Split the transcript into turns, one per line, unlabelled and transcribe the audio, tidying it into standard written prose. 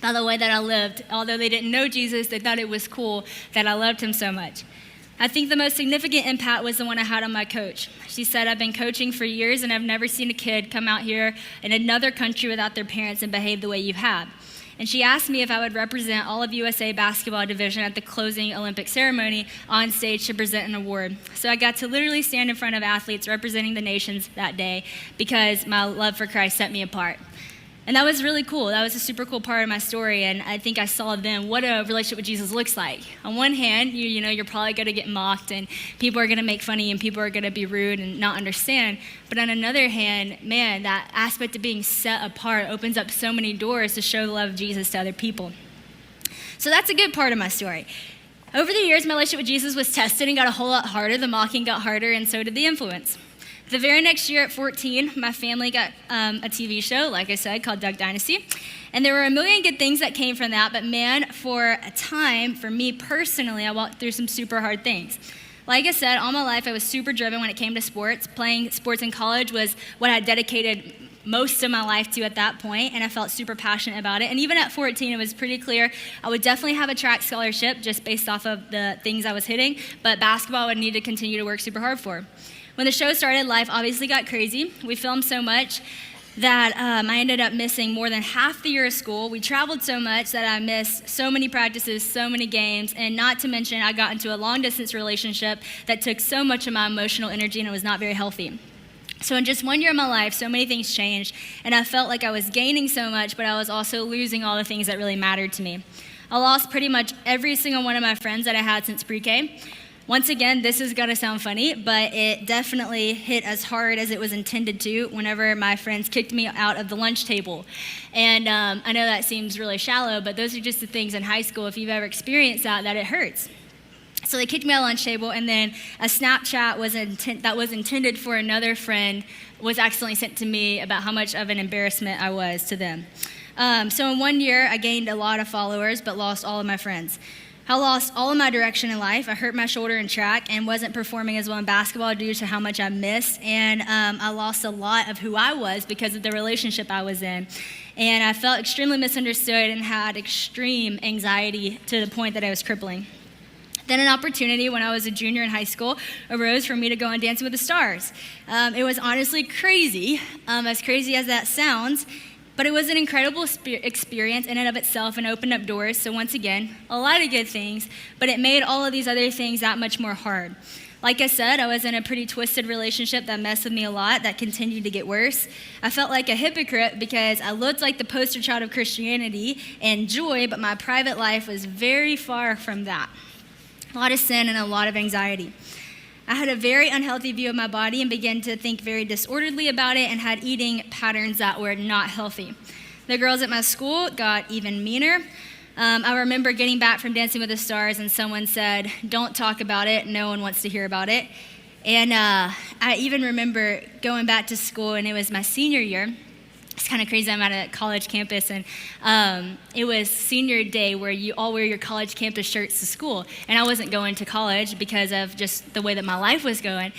by the way that I lived. Although they didn't know Jesus, they thought it was cool that I loved him so much. I think the most significant impact was the one I had on my coach. She said, I've been coaching for years and I've never seen a kid come out here in another country without their parents and behave the way you have. And she asked me if I would represent all of USA basketball division at the closing Olympic ceremony on stage to present an award. So I got to literally stand in front of athletes representing the nations that day because my love for Christ set me apart. And that was really cool. That was a super cool part of my story, and I think I saw then what a relationship with Jesus looks like. On one hand, you're probably going to get mocked, and people are going to make fun of you, and people are going to be rude and not understand. But on another hand, man, that aspect of being set apart opens up so many doors to show the love of Jesus to other people. So that's a good part of my story. Over the years, my relationship with Jesus was tested and got a whole lot harder. The mocking got harder, and so did the influence. The very next year at 14, my family got a TV show, like I said, called Duck Dynasty. And there were a million good things that came from that, but man, for a time, for me personally, I walked through some super hard things. Like I said, all my life I was super driven when it came to sports. Playing sports in college was what I dedicated most of my life to at that point, and I felt super passionate about it. And even at 14, it was pretty clear I would definitely have a track scholarship just based off of the things I was hitting, but basketball I would need to continue to work super hard for. When the show started, life obviously got crazy. We filmed so much that I ended up missing more than half the year of school. We traveled so much that I missed so many practices, so many games, and not to mention I got into a long-distance relationship that took so much of my emotional energy and it was not very healthy. So in just 1 year of my life, so many things changed, and I felt like I was gaining so much, but I was also losing all the things that really mattered to me. I lost pretty much every single one of my friends that I had since pre-K. Once again, this is gonna sound funny, but it definitely hit as hard as it was intended to whenever my friends kicked me out of the lunch table. And I know that seems really shallow, but those are just the things in high school, if you've ever experienced that it hurts. So they kicked me out of the lunch table, and then a Snapchat that was intended for another friend was accidentally sent to me about how much of an embarrassment I was to them. So in 1 year, I gained a lot of followers, but lost all of my friends. I lost all of my direction in life. I hurt my shoulder in track and wasn't performing as well in basketball due to how much I missed. And I lost a lot of who I was because of the relationship I was in. And I felt extremely misunderstood and had extreme anxiety to the point that I was crippling. Then an opportunity when I was a junior in high school arose for me to go on Dancing with the Stars. It was honestly crazy, as crazy as that sounds. But it was an incredible experience in and of itself and opened up doors. So once again, a lot of good things, but it made all of these other things that much more hard. Like I said, I was in a pretty twisted relationship that messed with me a lot, that continued to get worse. I felt like a hypocrite because I looked like the poster child of Christianity and joy, but my private life was very far from that. A lot of sin and a lot of anxiety. I had a very unhealthy view of my body and began to think very disorderly about it and had eating patterns that were not healthy. The girls at my school got even meaner. I remember getting back from Dancing with the Stars and someone said, "Don't talk about it, no one wants to hear about it." And I even remember going back to school, and it was my senior year. It's kind of crazy, I'm at a college campus, and it was senior day where you all wear your college campus shirts to school. And I wasn't going to college because of just the way that my life was going.